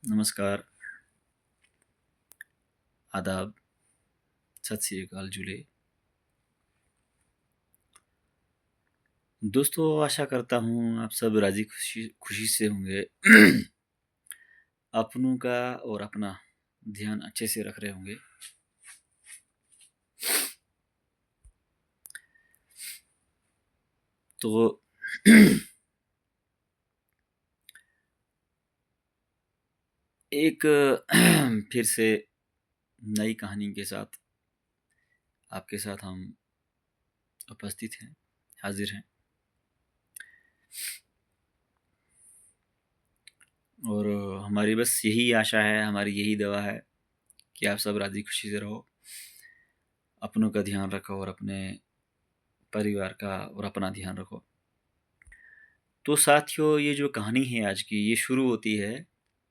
नमस्कार, आदाब, सत श्री अकाल जुड़े। दोस्तों आशा करता हूँ आप सब राज़ी खुशी खुशी से होंगे। अपनों का और अपना ध्यान अच्छे से रख रहे होंगे। तो एक फिर से नई कहानी के साथ आपके साथ हम उपस्थित हैं, हाज़िर हैं। और हमारी बस यही आशा है, हमारी यही दुआ है कि आप सब राज़ी खुशी से रहो, अपनों का ध्यान रखो और अपने परिवार का और अपना ध्यान रखो। तो साथियों ये जो कहानी है आज की, ये शुरू होती है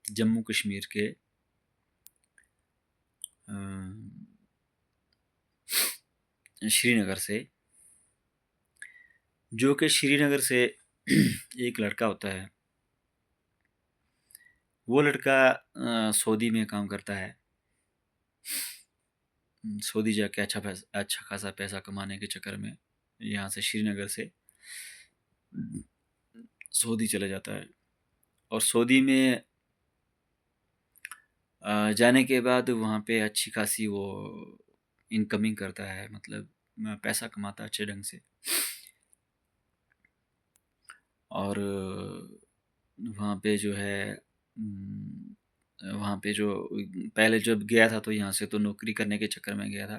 जम्मू कश्मीर के अ, श्रीनगर से, जो कि श्रीनगर से एक लड़का होता है। वो लड़का सऊदी में काम करता है। सऊदी जाके अच्छा खासा पैसा कमाने के चक्कर में यहाँ से श्रीनगर से सऊदी चले जाता है। और सऊदी में जाने के बाद वहाँ पे अच्छी खासी वो इनकमिंग करता है, मतलब पैसा कमाता है अच्छे ढंग से। और वहाँ पे जो है वहाँ पे जो पहले जब गया था तो यहाँ से तो नौकरी करने के चक्कर में गया था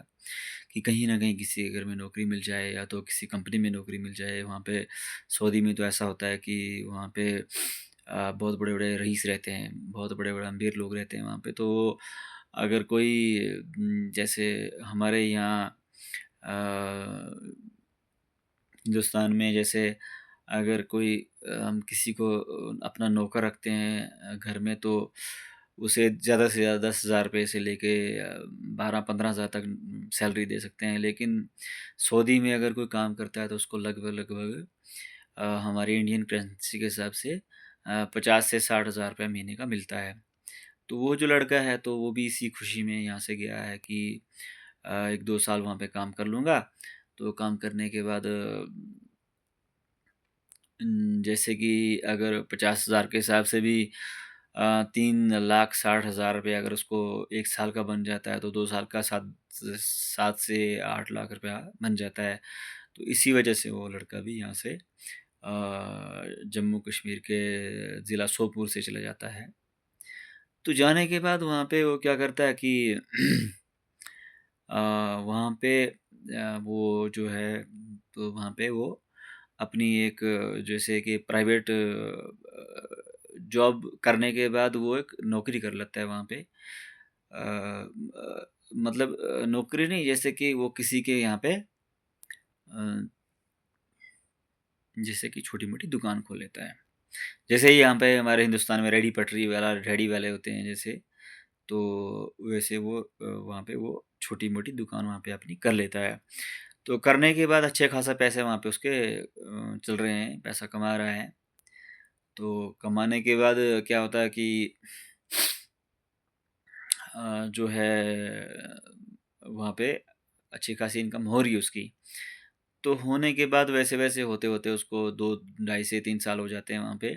कि कहीं न कहीं किसी के घर में नौकरी मिल जाए या तो किसी कंपनी में नौकरी मिल जाए। वहाँ पे सऊदी में तो ऐसा होता है कि वहाँ पे बहुत बड़े-बड़े रईस रहते हैं, बहुत बड़े-बड़े अमीर लोग रहते हैं वहाँ पे। तो अगर कोई जैसे हमारे यहाँ हिंदुस्तान में जैसे अगर कोई हम किसी को अपना नौकर रखते हैं घर में, तो उसे ज़्यादा से ज़्यादा 10,000 रुपये से लेके 12-15,000 तक सैलरी दे सकते हैं। लेकिन सऊदी में अगर कोई काम करता है तो उसको लगभग हमारी इंडियन करेंसी के हिसाब से 50 से 60,000 रुपये महीने का मिलता है। तो वो जो लड़का है तो वो भी इसी खुशी में यहाँ से गया है कि 1-2 साल वहाँ पे काम कर लूँगा। तो काम करने के बाद जैसे कि अगर 50,000 के हिसाब से भी 3,60,000 रुपये अगर उसको 1 साल का बन जाता है, तो 2 साल का 7 से 8 लाख रुपया बन जाता है। तो इसी वजह से वो लड़का भी यहाँ से जम्मू कश्मीर के ज़िला सोपोर से चला जाता है। तो जाने के बाद वहाँ पे वो क्या करता है कि वहाँ पे वो जो है तो वहाँ पे वो अपनी एक जैसे कि प्राइवेट जॉब करने के बाद वो एक नौकरी कर लेता है वहाँ पे। मतलब नौकरी नहीं, जैसे कि वो किसी के यहाँ पे जैसे कि छोटी-मोटी दुकान खोल लेता है। जैसे ही यहाँ पे हमारे हिंदुस्तान में रेहड़ी पटरी वाला रेहड़ी वाले होते हैं जैसे, तो वैसे वो वहाँ पे वो छोटी-मोटी दुकान वहाँ पे अपनी कर लेता है। तो करने के बाद अच्छे खासा पैसे वहाँ पे उसके चल रहे हैं, पैसा कमा रहा है। तो कमाने के बाद क्या होता है कि जो है वहाँ पे अच्छी खासी इनकम हो रही है उसकी। तो होने के बाद वैसे-वैसे होते-होते उसको 2 ढाई से 3 साल हो जाते हैं वहाँ पे।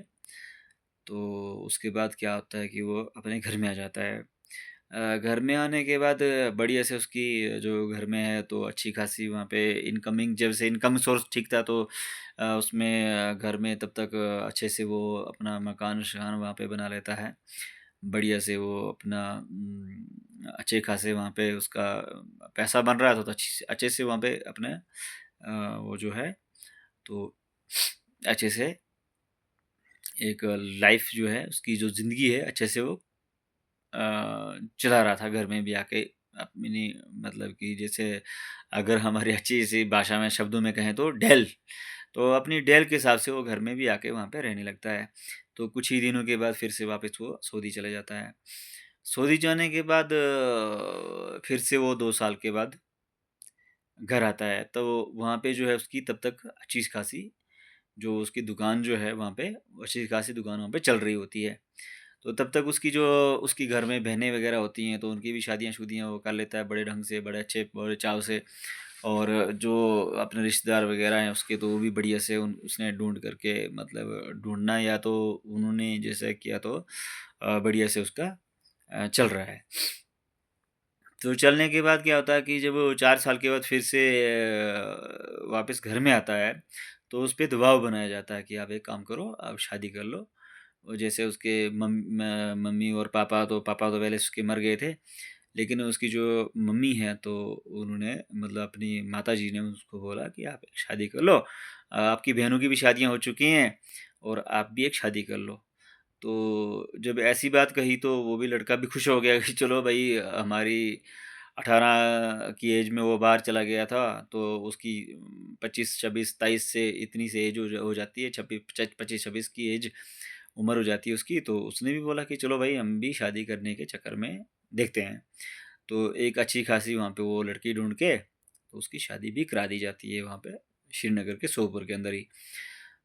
तो उसके बाद क्या होता है कि वो अपने घर में आ जाता है। घर में आने के बाद बढ़िया से उसकी जो घर में है तो अच्छी खासी वहाँ पे इनकमिंग, जब से इनकम सोर्स ठीक था तो उसमें घर में तब तक अच्छे से वो अपना मकान-शकान वहाँ पे बना लेता है। बढ़िया से वो अपना अच्छे खासे वहाँ पे उसका पैसा बन रहा था तो अच्छे से वहाँ पे अपने वो जो है तो अच्छे से एक लाइफ़ जो है उसकी जो ज़िंदगी है अच्छे से वो चला रहा था घर में भी आके अपनी, मतलब कि जैसे अगर हमारी अच्छी सी भाषा में शब्दों में कहें तो ढेल, तो अपनी ढेल के हिसाब से वो घर में भी आके वहाँ पे रहने लगता है। तो कुछ ही दिनों के बाद फिर से वापस वो सऊदी चला जाता है। सऊदी जाने के बाद फिर से वो 2 साल के बाद घर आता है, तो वहाँ पे जो है उसकी तब तक अच्छी खासी जो उसकी दुकान जो है वहाँ पे अच्छी खासी दुकान वहाँ पे चल रही होती है। तो तब तक उसकी घर में बहनें वगैरह होती हैं, तो उनकी भी शादियाँ-शुदियाँ वो कर लेता है बड़े ढंग से, बड़े अच्छे, बड़े चाव से। और जो अपने रिश्तेदार वगैरह हैं उसके, तो वो भी बढ़िया से उसने ढूँढ करके, मतलब ढूँढना या तो उन्होंने जैसे किया, तो बढ़िया से उसका चल रहा है। तो चलने के बाद क्या होता है कि जब वो 4 साल के बाद फिर से वापस घर में आता है, तो उस पे दबाव बनाया जाता है कि आप एक काम करो, आप शादी कर लो। और जैसे उसके मम्मी और पापा तो पहले उसके मर गए थे, लेकिन उसकी जो मम्मी हैं, तो उन्होंने, मतलब अपनी माताजी ने उसको बोला कि आप एक शादी कर लो। आपकी बहनों की भी शादियाँ हो चुकी हैं और आप भी एक शादी कर लो। तो जब ऐसी बात कही, तो वो भी लड़का भी खुश हो गया कि चलो भई, हमारी 18 की एज में वो बाहर चला गया था, तो उसकी 25, 26, 23 से इतनी सी एज हो जाती है, 25-26 की एज उम्र हो जाती है उसकी। तो उसने भी बोला कि चलो भाई, हम भी शादी करने के चक्कर में देखते हैं। तो एक अच्छी खासी वहाँ पे वो लड़की ढूँढ के, तो उसकी शादी भी करा दी जाती है वहाँ पे, श्रीनगर के सोपोर के अंदर ही।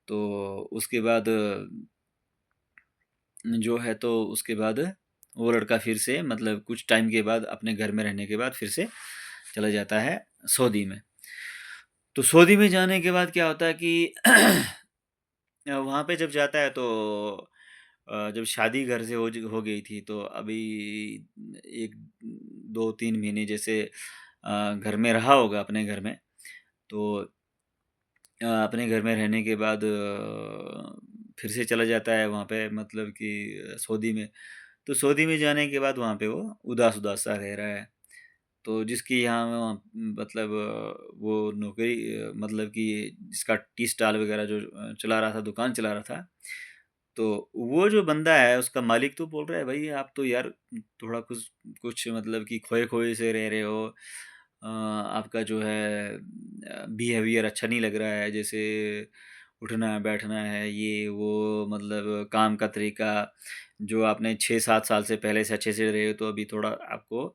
तो उसके बाद जो है, तो उसके बाद वो लड़का फिर से, मतलब कुछ टाइम के बाद, अपने घर में रहने के बाद फिर से चला जाता है सऊदी में। तो सऊदी में जाने के बाद क्या होता है कि वहाँ पे जब जाता है, तो जब शादी घर से हो गई थी, तो अभी 1 2-3 महीने जैसे घर में रहा होगा अपने घर में। तो अपने घर में रहने के बाद फिर से चला जाता है वहाँ पे, मतलब कि सऊदी में। तो सऊदी में जाने के बाद वहाँ पे वो उदास-उदास सा रह रहा है। तो जिसकी यहाँ मतलब वो नौकरी, मतलब कि जिसका टी स्टॉल वगैरह जो चला रहा था, दुकान चला रहा था, तो वो जो बंदा है, उसका मालिक तो बोल रहा है, भाई आप तो यार थोड़ा कुछ कुछ मतलब कि खोए-खोए से रह रहे हो। आपका जो है बिहेवियर अच्छा नहीं लग रहा है, जैसे उठना-बैठना है, ये वो, मतलब काम का तरीका, जो आपने 6-7 साल से पहले से अच्छे से रहे हो, तो अभी थोड़ा आपको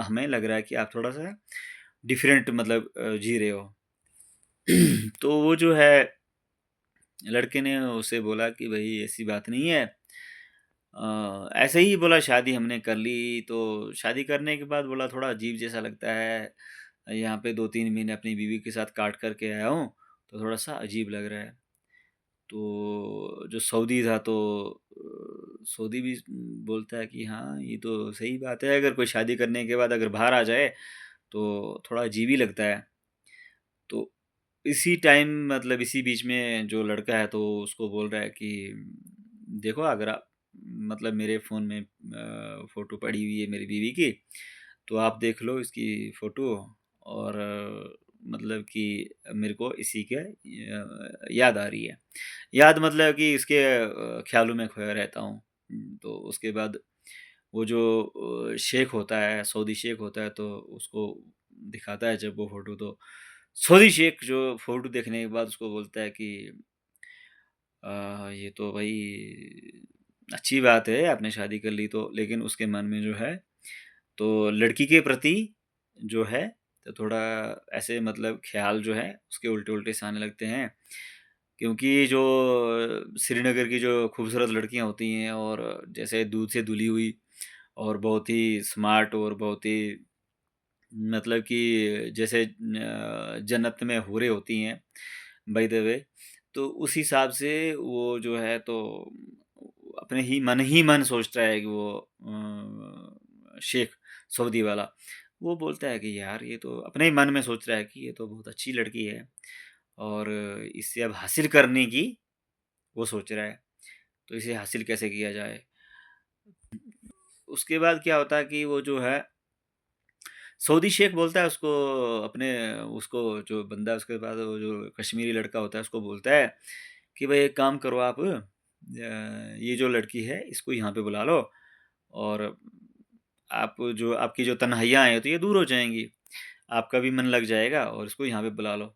हमें लग रहा है कि आप थोड़ा-सा डिफरेंट, मतलब जी रहे हो। तो वो जो है, लड़के ने उसे बोला कि भई ऐसी बात नहीं है। ऐसे ही बोला, शादी हमने कर ली, तो शादी करने के बाद बोला थोड़ा अजीब जैसा लगता है। यहाँ पे 2-3 महीने अपनी बीवी के साथ काट कर के आया हूँ, तो थोड़ा-सा अजीब लग रहा है। तो जो सऊदी था, तो सऊदी भी बोलता है कि हाँ, ये तो सही बात है, अगर कोई शादी करने के बाद अगर बाहर आ जाए, तो थोड़ा अजीब ही लगता है। तो इसी टाइम, मतलब इसी बीच में जो लड़का है, तो उसको बोल रहा है कि देखो, अगर आप, मतलब मेरे फ़ोन में फ़ोटो पड़ी हुई है मेरी बीवी की, तो आप देख लो इसकी फ़ोटो। और मतलब कि मेरे को इसी के याद आ रही है। याद मतलब कि इसके ख़्यालों में खोया रहता हूँ। तो उसके बाद वो जो शेख होता है, सऊदी शेख होता है, तो उसको दिखाता है जब वो फ़ोटो, तो सऊदी शेख जो फ़ोटो देखने के बाद उसको बोलता है कि ये तो भई अच्छी बात है, आपने शादी कर ली तो, लेकिन उसके मन में जो है, तो लड़की के प्रति जो है, तो थोड़ा ऐसे, मतलब ख़्याल जो है उसके उल्टे-उल्टे से आने लगते हैं। क्योंकि जो श्रीनगर की जो खूबसूरत लड़कियाँ होती हैं, और जैसे दूध से धुली हुई, और बहुत ही स्मार्ट, और बहुत ही, मतलब कि जैसे जन्नत में हूरें होती हैं, बाय द वे, तो उस हिसाब से वो जो है, तो अपने ही मन सोचता है कि वो शेख सऊदी वाला, वो बोलता है कि यार, ये तो अपने ही मन में सोच रहा है कि ये तो बहुत अच्छी लड़की है, और इससे अब हासिल करने की वो सोच रहा है, तो इसे हासिल कैसे किया जाए। उसके बाद क्या होता है कि वो जो है, सऊदी शेख बोलता है उसको, अपने उसको जो बंदा है उसके पास, वो जो कश्मीरी लड़का होता है, उसको बोलता है कि भाई एक काम करो आप, ये जो लड़की है इसको यहाँ पे बुला लो, और आप जो आपकी जो तन्हाइयाँ हैं, तो ये दूर हो जाएँगी। आपका भी मन लग जाएगा, और इसको यहाँ पे बुला लो।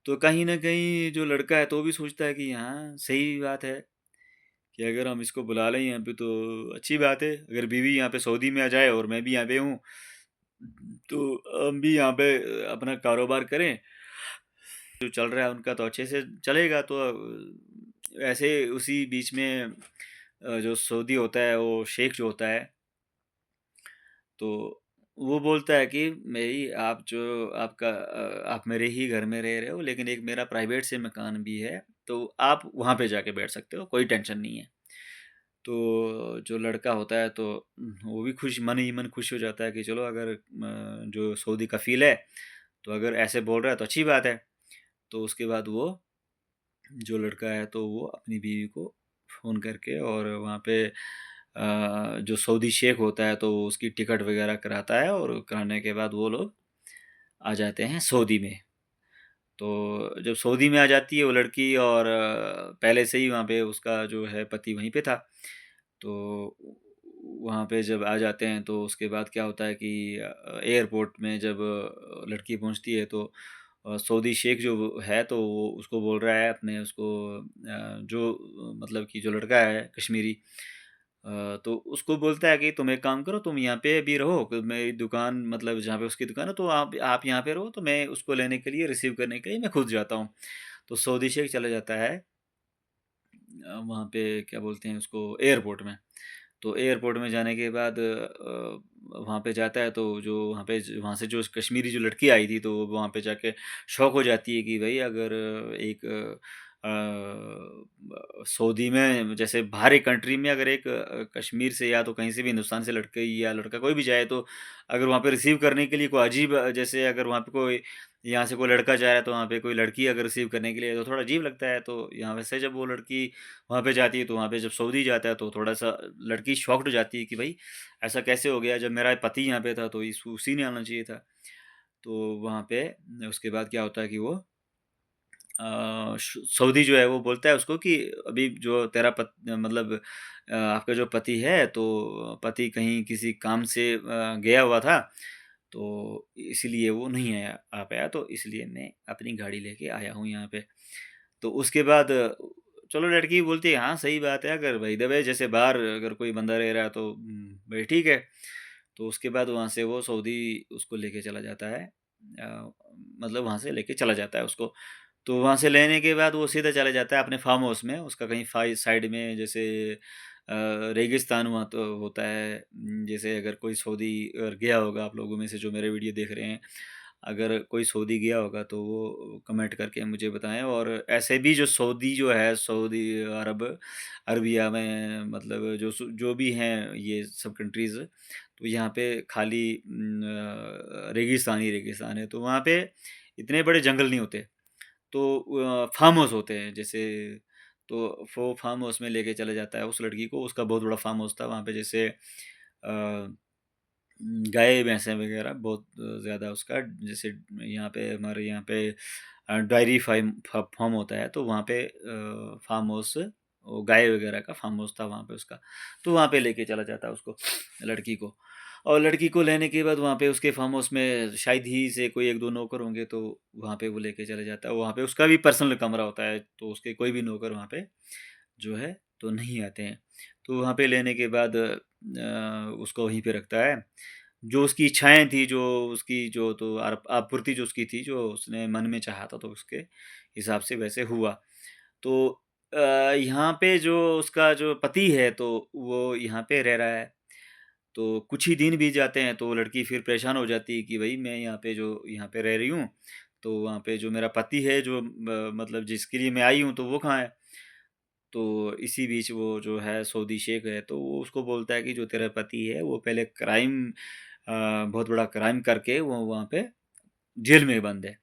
तो कहीं न कहीं जो लड़का है, तो वो भी सोचता है कि हाँ, सही बात है कि अगर हम इसको बुला लें यहाँ पे, तो अच्छी बात है। अगर बीवी यहाँ पे सऊदी में आ जाए, और मैं भी यहाँ पे हूँ, तो हम भी यहाँ पे अपना कारोबार करें। जो चल रहा है उनका, तो अच्छे से चलेगा। तो ऐसे उसी बीच में जो सऊदी होता है, वो शेख जो होता है, तो वो बोलता है कि मेरी आप जो आपका आप मेरे ही घर में रह रहे हो, लेकिन एक मेरा प्राइवेट से मकान भी है, तो आप वहाँ पे जाके बैठ सकते हो, कोई टेंशन नहीं है। तो जो लड़का होता है, तो वो भी खुश, मन ही मन खुश हो जाता है कि चलो, अगर जो सऊदी कफ़ील है, तो अगर ऐसे बोल रहा है तो अच्छी बात है। तो उसके बाद वो जो लड़का है, तो वो अपनी बीवी को फ़ोन करके और वहाँ पे जो सऊदी शेख होता है, तो उसकी टिकट वगैरह कराता है, और कराने के बाद वो लोग आ जाते हैं सऊदी में। तो जब सऊदी में आ जाती है वो लड़की, और पहले से ही वहाँ पे उसका जो है पति वहीं पे था। तो वहाँ पे जब आ जाते हैं, तो उसके बाद क्या होता है कि एयरपोर्ट में जब लड़की पहुँचती है, तो सऊदी शेख जो है, तो वो उसको बोल रहा है, अपने उसको जो मतलब कि जो लड़का है कश्मीरी, तो उसको बोलता है कि तुम एक काम करो, तुम यहाँ पे अभी रहो, कि मेरी दुकान, मतलब जहाँ पे उसकी दुकान है, तो आप यहाँ पे रहो, तो मैं उसको लेने के लिए, रिसीव करने के लिए मैं खुद जाता हूँ। तो सऊदी शेख चला जाता है वहाँ पे, क्या बोलते हैं उसको, एयरपोर्ट में। तो एयरपोर्ट में जाने के बाद वहाँ पे जाता है, तो जो वहाँ से जो कश्मीरी जो लड़की आई थी, तो वो वहाँ पे जाके शॉक हो जाती है कि भाई, अगर एक सऊदी में, जैसे बाहर एक कंट्री में, अगर एक कश्मीर से या तो कहीं से भी, हिंदुस्तान से लड़के या लड़का कोई भी जाए, तो अगर वहाँ पे रिसीव करने के लिए कोई अजीब, जैसे अगर वहाँ पे कोई, यहाँ से कोई लड़का जा रहा है, तो वहाँ पे कोई लड़की अगर रिसीव करने के लिए, तो थोड़ा अजीब लगता है। तो यहाँ वैसे जब वो लड़की वहाँ पे जाती है, तो वहाँ पे जब सऊदी जाता है, तो थोड़ा-सा लड़की शॉक्ड हो जाती है कि भई ऐसा कैसे हो गया? जब मेरा पति यहाँ पे था, तो इस उसी ने आना चाहिए था। तो वहाँ पे उसके बाद क्या होता है कि वो सऊदी जो है, वो बोलता है उसको कि अभी जो तेरा मतलब आपका जो पति है, तो पति कहीं किसी काम से गया हुआ था, तो इसलिए वो नहीं आ पाया, तो इसलिए मैं अपनी गाड़ी लेके आया हूँ यहाँ पे। तो उसके बाद चलो, लड़की बोलती है, हाँ सही बात है, अगर बाय द वे जैसे बाहर अगर कोई बंदा रह रहा है, तो भाई ठीक है। तो उसके बाद वहाँ से वो सऊदी उसको लेके चला जाता है, मतलब वहाँ से लेके चला जाता है उसको। तो वहाँ से लेने के बाद वो सीधा चला जाता है अपने फार्म हाउस में, उसका कहीं साइड में, जैसे रेगिस्तान वहाँ तो होता है। जैसे अगर कोई सऊदी अगर गया होगा, आप लोगों में से जो मेरे वीडियो देख रहे हैं, अगर कोई सऊदी गया होगा, तो वो कमेंट करके मुझे बताएँ। और ऐसे भी जो सऊदी जो है, सऊदी अरबिया में, मतलब जो भी हैं ये सब कंट्रीज़, तो यहाँ पे खाली रेगिस्तान ही रेगिस्तान है। तो वहाँ पे इतने बड़े जंगल नहीं होते। तो फार्म हाउस होते हैं जैसे, तो वो फार्म हाउस में लेके चला जाता है उस लड़की को। उसका बहुत बड़ा फार्म हाउस था वहाँ पे, जैसे गाय भैंसें वगैरह बहुत ज़्यादा उसका, जैसे यहाँ पे हमारे यहाँ पे डेयरी फार्म होता है, तो वहाँ पे फार्म हाउस, वो गाय वगैरह का फार्म हाउस था वहाँ पे उसका। तो वहाँ पे लेके चला जाता है उसको, लड़की को। और लड़की को लेने के बाद वहाँ पे उसके फार्म हाउस में शायद ही से कोई 1-2 नौकर होंगे, तो वहाँ पे वो लेके चला जाता है। वहाँ पे उसका भी पर्सनल कमरा होता है, तो उसके कोई भी नौकर वहाँ पे जो है तो नहीं आते हैं। तो वहाँ पे लेने के बाद उसको वहीं पे रखता है। जो उसकी इच्छाएँ थी, जो उसकी जो तो आपूर्ति जो उसकी थी, जो उसने मन में चाहा था, तो उसके हिसाब से वैसे हुआ। तो अ, यहाँ पे जो उसका जो पति है, तो वो यहाँ पे रह रहा है। तो कुछ ही दिन बीत जाते हैं, तो लड़की फिर परेशान हो जाती है कि भई मैं यहाँ पे रह रही हूँ, तो वहाँ पे जो मेरा पति है, जो मतलब जिसके लिए मैं आई हूँ, तो वो कहाँ है? तो इसी बीच वो जो है सऊदी शेख है, तो वो उसको बोलता है कि जो तेरा पति है, वो पहले बहुत बड़ा क्राइम करके वो वहाँ पे जेल में बंद है।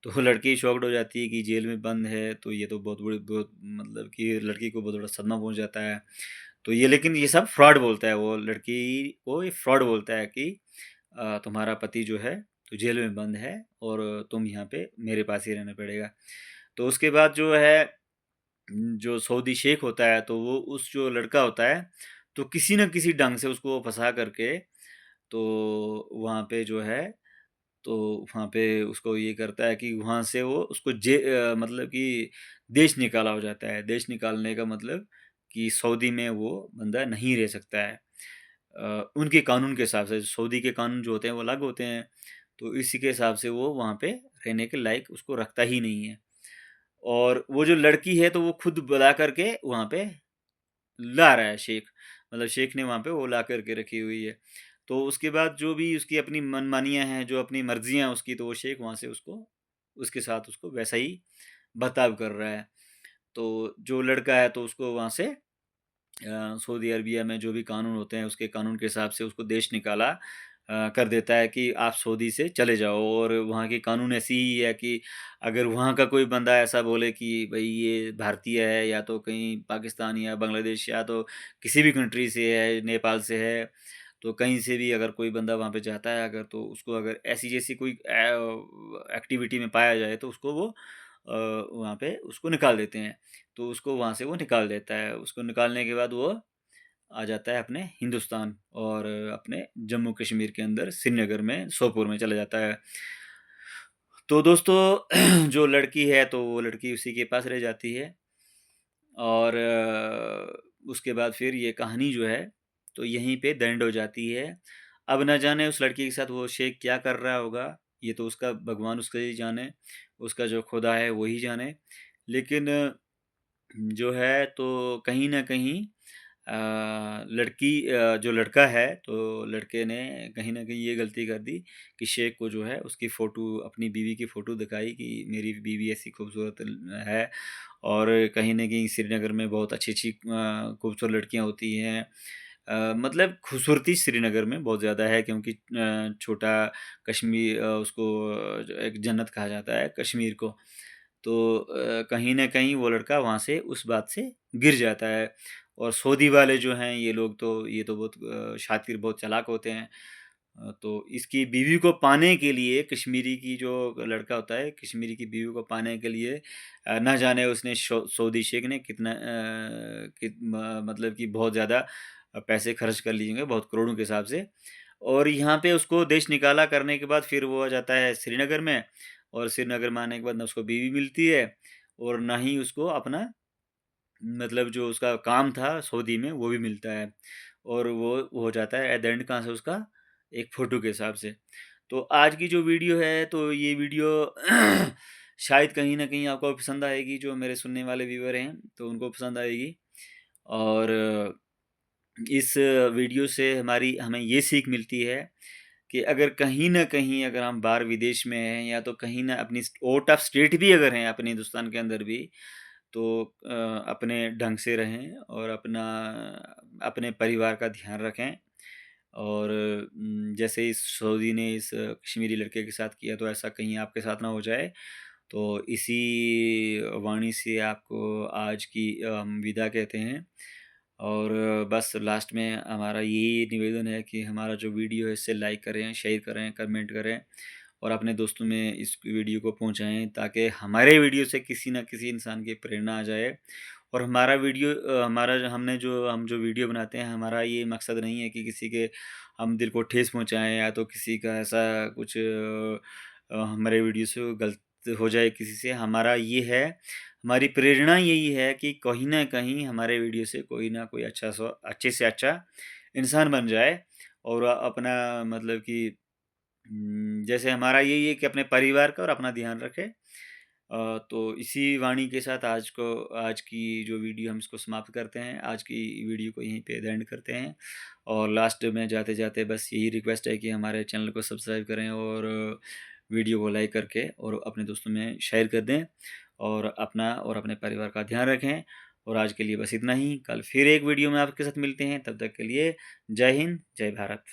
तो लड़की शॉक्ड हो जाती है कि जेल में बंद है, तो ये तो बहुत मतलब कि लड़की को बहुत बड़ा सदमा पहुँच जाता है। तो ये, लेकिन ये सब फ्रॉड बोलता है, वो लड़की को ये फ्रॉड बोलता है कि तुम्हारा पति जो है, तो जेल में बंद है, और तुम यहाँ पे मेरे पास ही रहना पड़ेगा। तो उसके बाद जो है, जो सऊदी शेख होता है, तो वो उस जो लड़का होता है, तो किसी न किसी ढंग से उसको फँसा करके, तो वहाँ पे जो है, तो वहाँ पे उसको ये करता है कि वहाँ से वो उसको मतलब कि देश निकाला हो जाता है। देश निकालने का मतलब कि सऊदी में वो बंदा नहीं रह सकता है। उनके कानून के हिसाब से, सऊदी के कानून जो होते हैं वो अलग होते हैं, तो इसी के हिसाब से वो वहाँ पे रहने के लायक उसको रखता ही नहीं है। और वो जो लड़की है, तो वो खुद बुला करके वहाँ पे ला रहा है शेख, मतलब शेख ने वहाँ पे वो ला कर के रखी हुई है। तो उसके बाद जो भी उसकी अपनी मनमानियाँ हैं, जो अपनी मर्ज़ियाँ हैं उसकी, तो वो शेख वहाँ से उसको उसके साथ उसको वैसा ही बर्ताव कर रहा है। तो जो लड़का है तो उसको वहाँ से सऊदी अरबिया में जो भी कानून होते हैं उसके कानून के हिसाब से उसको देश निकाला कर देता है कि आप सऊदी से चले जाओ। और वहाँ के कानून ऐसी ही है कि अगर वहाँ का कोई बंदा ऐसा बोले कि भई ये भारतीय है या तो कहीं पाकिस्तान या बांग्लादेश या तो किसी भी कंट्री से है, नेपाल से है, तो कहीं से भी अगर कोई बंदा वहाँ पे जाता है अगर, तो उसको अगर ऐसी जैसी कोई एक्टिविटी में पाया जाए तो उसको वो वहाँ पे उसको निकाल देते हैं। तो उसको वहाँ से वो निकाल देता है। उसको निकालने के बाद वो आ जाता है अपने हिंदुस्तान और अपने जम्मू कश्मीर के अंदर श्रीनगर में सोपोर में चला जाता है। तो दोस्तों जो लड़की है तो वो लड़की उसी के पास रह जाती है और उसके बाद फिर ये कहानी जो है तो यहीं पे द एंड हो जाती है। अब ना जाने उस लड़की के साथ वो शेख क्या कर रहा होगा, ये तो उसका भगवान उसका ही जाने, उसका जो खुदा है वो ही जाने। लेकिन जो है तो कहीं न कहीं जो लड़का है तो लड़के ने कहीं न कहीं ये गलती कर दी कि शेख को जो है उसकी फ़ोटो, अपनी बीवी की फ़ोटो दिखाई कि मेरी बीवी ऐसी खूबसूरत है। और कहीं न कहीं श्रीनगर में बहुत अच्छी-अच्छी खूबसूरत लड़कियाँ होती हैं। मतलब खूबसूरती श्रीनगर में बहुत ज़्यादा है क्योंकि छोटा कश्मीर उसको जो एक जन्नत कहा जाता है कश्मीर को। तो कहीं न कहीं वो लड़का वहाँ से उस बात से गिर जाता है। और सऊदी वाले जो हैं ये लोग तो ये तो बहुत शातिर, बहुत चालाक होते हैं। तो इसकी बीवी को पाने के लिए कश्मीरी की जो लड़का होता है, कश्मीरी की बीवी को पाने के लिए ना जाने उसने सऊदी शेख ने कितना मतलब कि बहुत ज़्यादा पैसे खर्च कर लिए होंगे, बहुत करोड़ों के हिसाब से। और यहाँ पे उसको देश निकाला करने के बाद फिर वो आ जाता है श्रीनगर में और श्रीनगर में आने के बाद ना उसको बीवी मिलती है और ना ही उसको अपना मतलब जो उसका काम था सऊदी में वो भी मिलता है। और वो हो जाता है एट द एंड कहाँ से उसका एक फ़ोटो के हिसाब से। तो आज की जो वीडियो है तो ये वीडियो शायद कहीं न कहीं आपको पसंद आएगी, जो मेरे सुनने वाले व्यूअर हैं तो उनको पसंद आएगी। और इस वीडियो से हमें ये सीख मिलती है कि अगर कहीं न कहीं अगर हम बाहर विदेश में हैं या तो कहीं न अपनी आउट ऑफ स्टेट भी अगर हैं अपने हिंदुस्तान के अंदर भी, तो अपने ढंग से रहें और अपने परिवार का ध्यान रखें। और जैसे इस सऊदी ने इस कश्मीरी लड़के के साथ किया तो ऐसा कहीं आपके साथ ना हो जाए। तो इसी वाणी से आपको आज की हम विदा कहते हैं। और बस लास्ट में हमारा यही निवेदन है कि हमारा जो वीडियो है इसे लाइक करें, शेयर करें, कमेंट करें और अपने दोस्तों में इस वीडियो को पहुंचाएं ताकि हमारे वीडियो से किसी न किसी इंसान की प्रेरणा आ जाए। और हमारा वीडियो हमारा जो हम जो वीडियो बनाते हैं हमारा ये मकसद नहीं है कि किसी के हम दिल को ठेस पहुंचाएं या तो किसी का ऐसा कुछ हमारे वीडियो से गलत हो जाए किसी से। हमारा ये है, हमारी प्रेरणा यही है कि कहीं न कहीं हमारे वीडियो से कोई ना कोई अच्छे से अच्छा इंसान बन जाए और अपना मतलब कि जैसे हमारा यही है कि अपने परिवार का और अपना ध्यान रखें। तो इसी वाणी के साथ आज की जो वीडियो हम इसको समाप्त करते हैं। आज की वीडियो को यहीं पे एंड करते हैं और लास्ट में जाते-जाते बस यही रिक्वेस्ट है कि हमारे चैनल को सब्सक्राइब करें और वीडियो को लाइक करके और अपने दोस्तों में शेयर कर दें और अपना और अपने परिवार का ध्यान रखें। और आज के लिए बस इतना ही। कल फिर एक वीडियो में आपके साथ मिलते हैं। तब तक के लिए जय हिंद, जय भारत।